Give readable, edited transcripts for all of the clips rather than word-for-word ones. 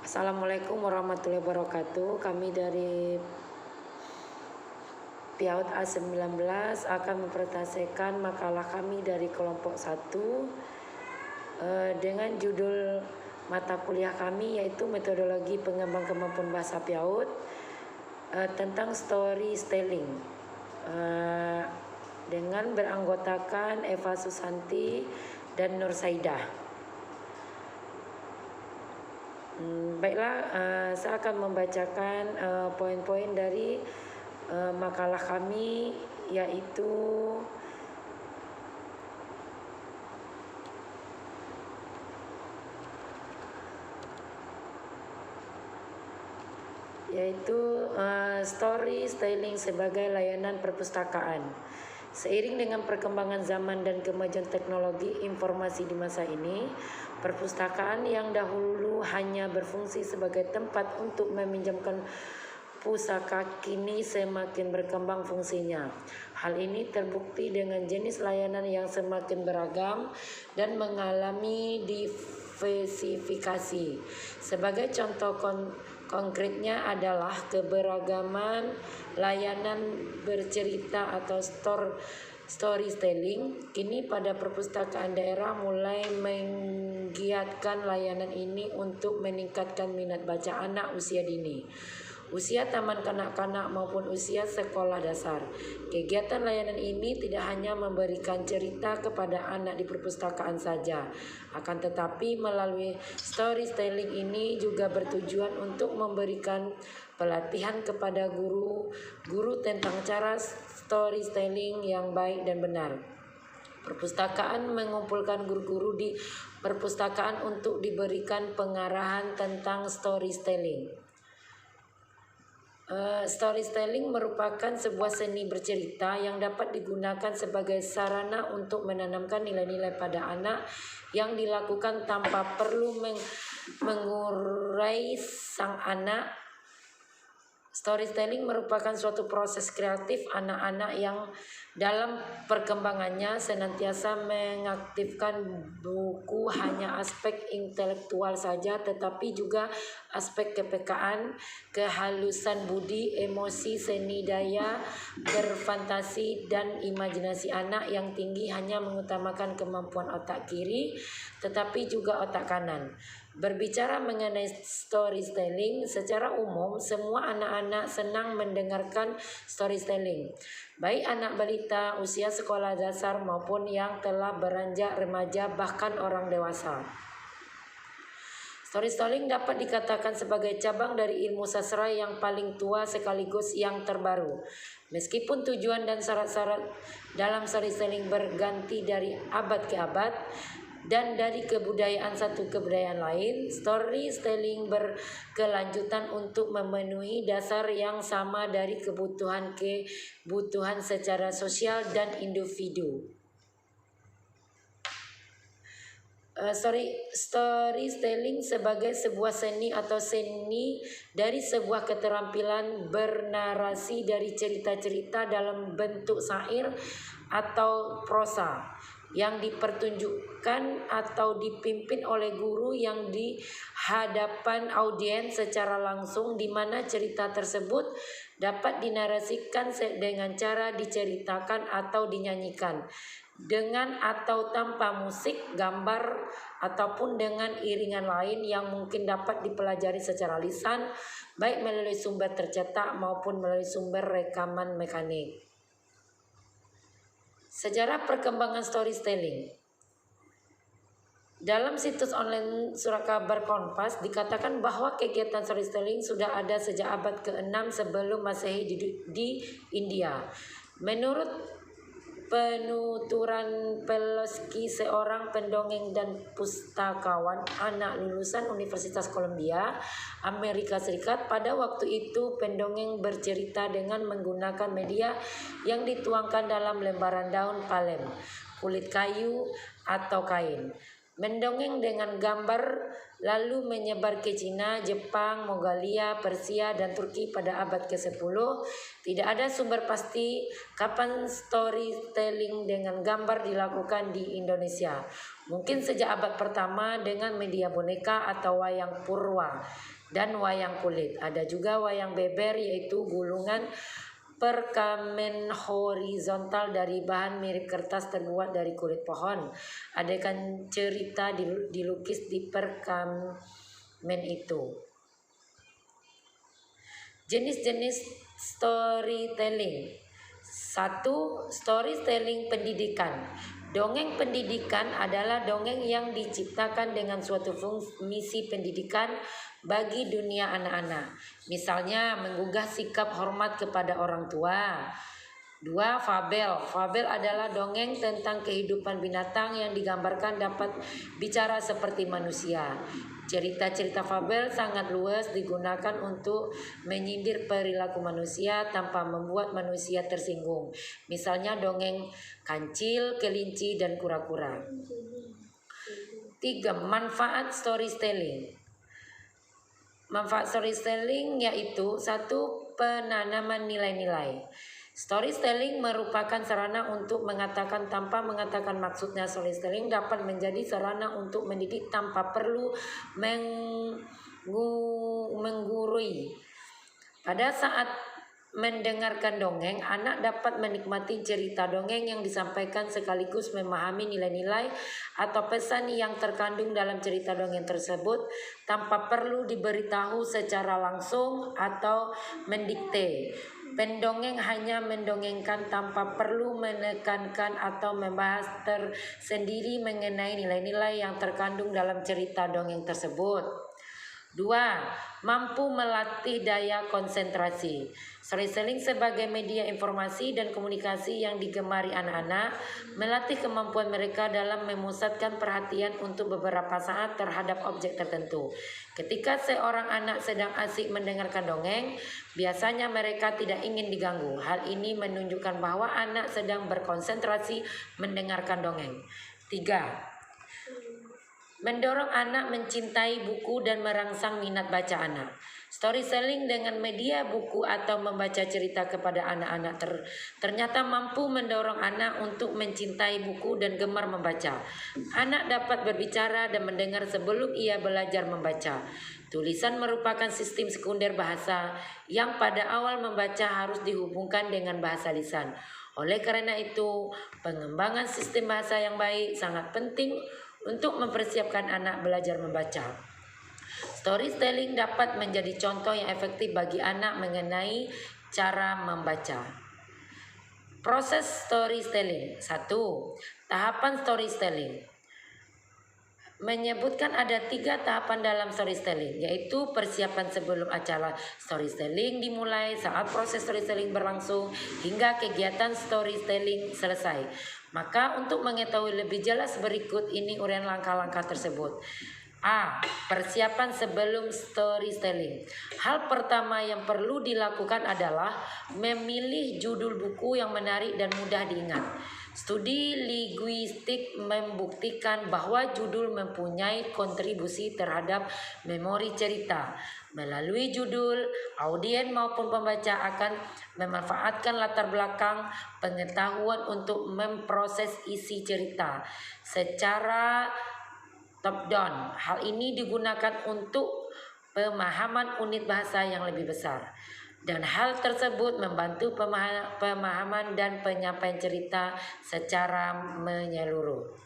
Assalamualaikum warahmatullahi wabarakatuh. Kami dari PIAUD A19 akan mempresentasikan makalah kami dari kelompok 1 dengan judul mata kuliah kami yaitu metodologi pengembang kemampuan bahasa PIAUD tentang storytelling dengan beranggotakan Eva Susanti dan Nur Saidah. Baiklah, saya akan membacakan poin-poin dari makalah kami, yaitu storytelling sebagai layanan perpustakaan. Seiring dengan perkembangan zaman dan kemajuan teknologi informasi di masa ini, perpustakaan yang dahulu hanya berfungsi sebagai tempat untuk meminjamkan pusaka kini semakin berkembang fungsinya. Hal ini terbukti dengan jenis layanan yang semakin beragam dan mengalami diversifikasi. Sebagai contoh konkretnya adalah keberagaman layanan bercerita atau storytelling. Kini pada perpustakaan daerah mulai menggiatkan layanan ini untuk meningkatkan minat baca anak usia dini, usia taman kanak-kanak maupun usia sekolah dasar. Kegiatan layanan ini tidak hanya memberikan cerita kepada anak di perpustakaan saja, akan tetapi melalui storytelling ini juga bertujuan untuk memberikan pelatihan kepada guru tentang cara storytelling yang baik dan benar. Perpustakaan mengumpulkan guru-guru di perpustakaan untuk diberikan pengarahan tentang storytelling. Storytelling merupakan sebuah seni bercerita yang dapat digunakan sebagai sarana untuk menanamkan nilai-nilai pada anak yang dilakukan tanpa perlu mengurai sang anak. Storytelling merupakan suatu proses kreatif anak-anak yang dalam perkembangannya senantiasa mengaktifkan buku hanya aspek intelektual saja, tetapi juga aspek kepekaan, kehalusan budi, emosi, seni daya, berfantasi, dan imajinasi anak yang tinggi hanya mengutamakan kemampuan otak kiri, tetapi juga otak kanan. Berbicara mengenai storytelling, secara umum semua anak-anak senang mendengarkan storytelling, baik anak balita, usia sekolah dasar maupun yang telah beranjak remaja, bahkan orang dewasa. Storytelling dapat dikatakan sebagai cabang dari ilmu sastra yang paling tua sekaligus yang terbaru. Meskipun tujuan dan syarat-syarat dalam storytelling berganti dari abad ke abad dan dari kebudayaan satu ke kebudayaan lain, storytelling berkelanjutan untuk memenuhi dasar yang sama dari kebutuhan secara sosial dan individu. Storytelling sebagai sebuah seni atau seni dari sebuah keterampilan bernarasi dari cerita-cerita dalam bentuk syair atau prosa yang dipertunjukkan atau dipimpin oleh guru yang di hadapan audiens secara langsung, di mana cerita tersebut dapat dinarasikan dengan cara diceritakan atau dinyanyikan dengan atau tanpa musik, gambar, ataupun dengan iringan lain yang mungkin dapat dipelajari secara lisan, baik melalui sumber tercetak maupun melalui sumber rekaman mekanik. Sejarah perkembangan storytelling. Dalam situs online surat kabar Kompas dikatakan bahwa kegiatan storytelling sudah ada sejak abad ke-6 sebelum Masehi di India. Menurut penuturan Pellowski, seorang pendongeng dan pustakawan anak lulusan Universitas Columbia, Amerika Serikat, pada waktu itu pendongeng bercerita dengan menggunakan media yang dituangkan dalam lembaran daun palem, kulit kayu, atau kain. mendongeng dengan gambar lalu menyebar ke Cina, Jepang, Mongolia, Persia, dan Turki pada abad ke-10. Tidak ada sumber pasti kapan storytelling dengan gambar dilakukan di Indonesia. Mungkin sejak abad pertama dengan media boneka atau wayang purwa dan wayang kulit. Ada juga wayang beber, yaitu gulungan perkamen horizontal dari bahan mirip kertas terbuat dari kulit pohon. Adegan cerita dilukis di perkamen itu. Jenis-jenis storytelling. 1. Storytelling pendidikan. Dongeng pendidikan adalah dongeng yang diciptakan dengan suatu misi pendidikan bagi dunia anak-anak. Misalnya menggugah sikap hormat kepada orang tua. 2. Fabel. Fabel adalah dongeng tentang kehidupan binatang yang digambarkan dapat bicara seperti manusia. Cerita-cerita fabel sangat luas digunakan untuk menyindir perilaku manusia tanpa membuat manusia tersinggung. Misalnya dongeng kancil, kelinci, dan kura-kura. 3. Manfaat storytelling. Manfaat storytelling yaitu 1. Penanaman nilai-nilai. Storytelling merupakan sarana untuk mengatakan tanpa mengatakan maksudnya. Storytelling dapat menjadi sarana untuk mendidik tanpa perlu menggurui. Pada saat mendengarkan dongeng, anak dapat menikmati cerita dongeng yang disampaikan sekaligus memahami nilai-nilai atau pesan yang terkandung dalam cerita dongeng tersebut tanpa perlu diberitahu secara langsung atau mendikte. Pendongeng hanya mendongengkan tanpa perlu menekankan atau membahas tersendiri mengenai nilai-nilai yang terkandung dalam cerita dongeng tersebut. 2. Mampu melatih daya konsentrasi. Storytelling sebagai media informasi dan komunikasi yang digemari anak-anak melatih kemampuan mereka dalam memusatkan perhatian untuk beberapa saat terhadap objek tertentu. Ketika seorang anak sedang asik mendengarkan dongeng, biasanya mereka tidak ingin diganggu. Hal ini menunjukkan bahwa anak sedang berkonsentrasi mendengarkan dongeng. 3. Mendorong anak mencintai buku dan merangsang minat baca anak. Storytelling dengan media buku atau membaca cerita kepada anak-anak ternyata mampu mendorong anak untuk mencintai buku dan gemar membaca. Anak dapat berbicara dan mendengar sebelum ia belajar membaca. Tulisan merupakan sistem sekunder bahasa yang pada awal membaca harus dihubungkan dengan bahasa lisan. Oleh karena itu, pengembangan sistem bahasa yang baik sangat penting untuk mempersiapkan anak belajar membaca. Storytelling dapat menjadi contoh yang efektif bagi anak mengenai cara membaca. Proses storytelling. 1. Tahapan storytelling. Menyebutkan ada 3 tahapan dalam storytelling, yaitu persiapan sebelum acara storytelling dimulai, saat proses storytelling berlangsung, hingga kegiatan storytelling selesai. Maka untuk mengetahui lebih jelas berikut ini uraian langkah-langkah tersebut. A. Persiapan sebelum storytelling. Hal pertama yang perlu dilakukan adalah memilih judul buku yang menarik dan mudah diingat. Studi linguistik membuktikan bahwa judul mempunyai kontribusi terhadap memori cerita. Melalui judul, audien maupun pembaca akan memanfaatkan latar belakang pengetahuan untuk memproses isi cerita secara top down. Hal ini digunakan untuk pemahaman unit bahasa yang lebih besar. Dan hal tersebut membantu pemahaman dan penyampaian cerita secara menyeluruh.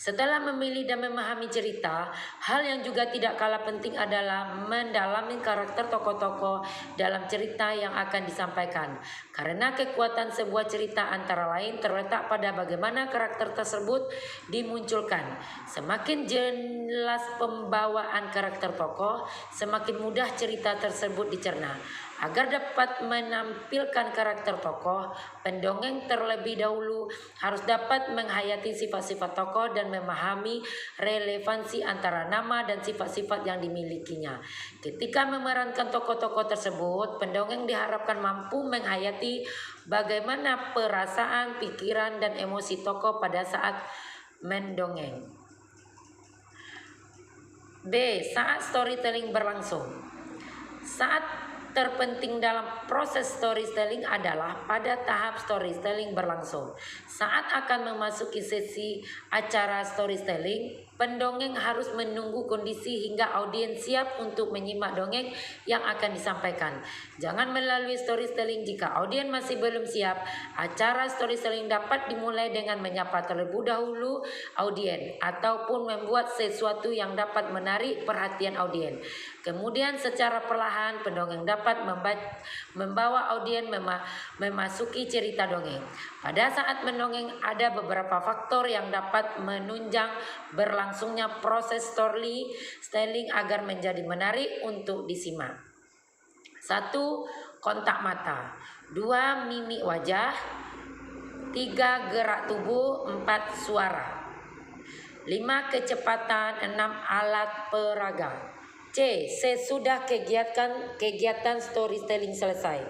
Setelah memilih dan memahami cerita, hal yang juga tidak kalah penting adalah mendalami karakter tokoh-tokoh dalam cerita yang akan disampaikan. Karena kekuatan sebuah cerita antara lain terletak pada bagaimana karakter tersebut dimunculkan. Semakin jelas pembawaan karakter tokoh, semakin mudah cerita tersebut dicerna. Agar dapat menampilkan karakter tokoh, pendongeng terlebih dahulu harus dapat menghayati sifat-sifat tokoh dan memahami relevansi antara nama dan sifat-sifat yang dimilikinya. Ketika memerankan tokoh-tokoh tersebut, pendongeng diharapkan mampu menghayati bagaimana perasaan, pikiran, dan emosi tokoh pada saat mendongeng. B. Saat storytelling berlangsung. Saat terpenting dalam proses storytelling adalah pada tahap storytelling berlangsung. Saat akan memasuki sesi acara storytelling, pendongeng harus menunggu kondisi hingga audiens siap untuk menyimak dongeng yang akan disampaikan. Jangan melalui storytelling jika audiens masih belum siap. Acara storytelling dapat dimulai dengan menyapa terlebih dahulu audiens ataupun membuat sesuatu yang dapat menarik perhatian audiens. Kemudian secara perlahan pendongeng dapat membawa audiens memasuki cerita dongeng. Pada saat mendongeng ada beberapa faktor yang dapat menunjang berlangsungnya proses storytelling agar menjadi menarik untuk disimak. 1. Kontak mata. 2. Mimik wajah. 3. Gerak tubuh. 4. Suara. 5. Kecepatan. 6. Alat peraga. C. Sesudah kegiatan storytelling selesai.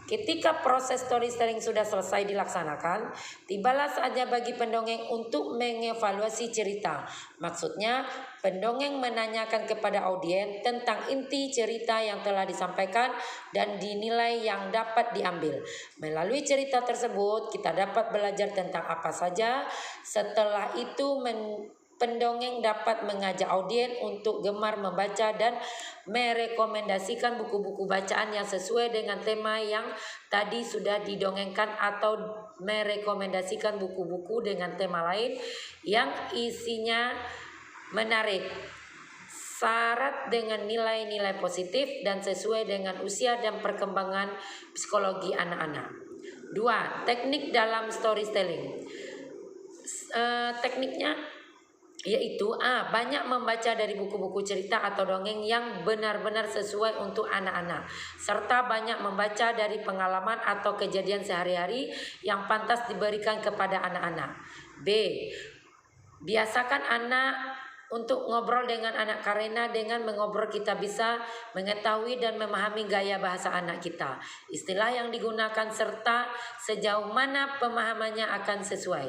Ketika proses storytelling sudah selesai dilaksanakan, tibalah saatnya bagi pendongeng untuk mengevaluasi cerita. Maksudnya, pendongeng menanyakan kepada audiens tentang inti cerita yang telah disampaikan dan dinilai yang dapat diambil. Melalui cerita tersebut, kita dapat belajar tentang apa saja. Setelah itu, pendongeng dapat mengajak audiens untuk gemar membaca dan merekomendasikan buku-buku bacaan yang sesuai dengan tema yang tadi sudah didongengkan atau merekomendasikan buku-buku dengan tema lain yang isinya menarik, syarat dengan nilai-nilai positif dan sesuai dengan usia dan perkembangan psikologi anak-anak. 2. Teknik dalam storytelling. Tekniknya yaitu A. Banyak membaca dari buku-buku cerita atau dongeng yang benar-benar sesuai untuk anak-anak, serta banyak membaca dari pengalaman atau kejadian sehari-hari yang pantas diberikan kepada anak-anak. B. Biasakan anak untuk ngobrol dengan anak karena dengan mengobrol kita bisa mengetahui dan memahami gaya bahasa anak kita, istilah yang digunakan serta sejauh mana pemahamannya akan sesuai.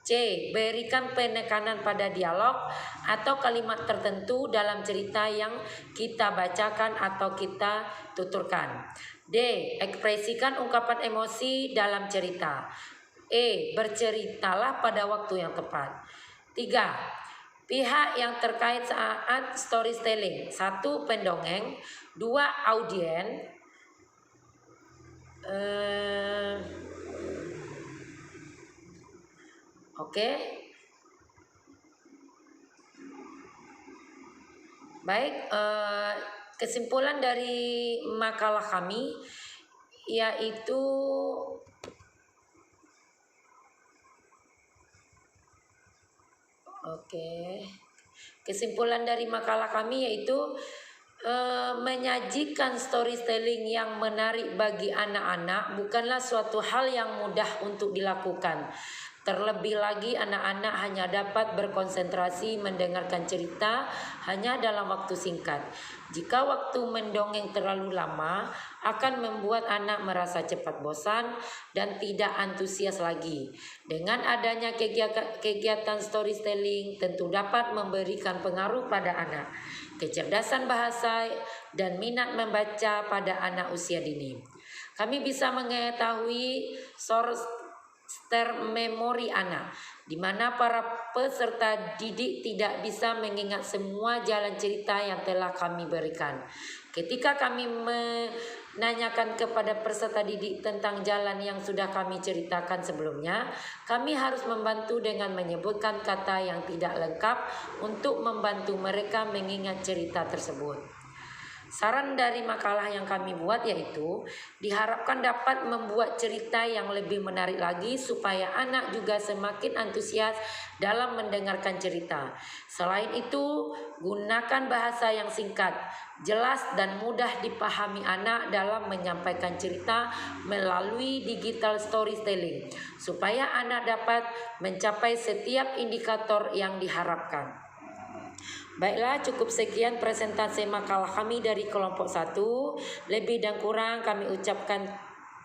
C. Berikan penekanan pada dialog atau kalimat tertentu dalam cerita yang kita bacakan atau kita tuturkan. D. Ekspresikan ungkapan emosi dalam cerita. E. Berceritalah pada waktu yang tepat. 3. Pihak yang terkait saat storytelling. 1. Pendongeng. 2. Audiens. Oke. Baik, kesimpulan dari makalah kami yaitu kesimpulan dari makalah kami yaitu menyajikan storytelling yang menarik bagi anak-anak bukanlah suatu hal yang mudah untuk dilakukan. Terlebih lagi anak-anak hanya dapat berkonsentrasi mendengarkan cerita hanya dalam waktu singkat. Jika waktu mendongeng terlalu lama akan membuat anak merasa cepat bosan dan tidak antusias lagi. Dengan adanya kegiatan storytelling tentu dapat memberikan pengaruh pada anak, kecerdasan bahasa dan minat membaca pada anak usia dini. Kami bisa mengetahui source memori anak, di mana para peserta didik tidak bisa mengingat semua jalan cerita yang telah kami berikan. Ketika kami menanyakan kepada peserta didik tentang jalan yang sudah kami ceritakan sebelumnya, kami harus membantu dengan menyebutkan kata yang tidak lengkap untuk membantu mereka mengingat cerita tersebut. Saran dari makalah yang kami buat yaitu diharapkan dapat membuat cerita yang lebih menarik lagi supaya anak juga semakin antusias dalam mendengarkan cerita. Selain itu, gunakan bahasa yang singkat, jelas dan mudah dipahami anak dalam menyampaikan cerita melalui digital storytelling supaya anak dapat mencapai setiap indikator yang diharapkan. Baiklah, cukup sekian presentasi makalah kami dari kelompok 1. Lebih dan kurang kami ucapkan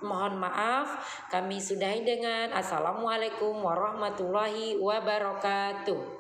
mohon maaf. Kami sudahi dengan Assalamualaikum warahmatullahi wabarakatuh.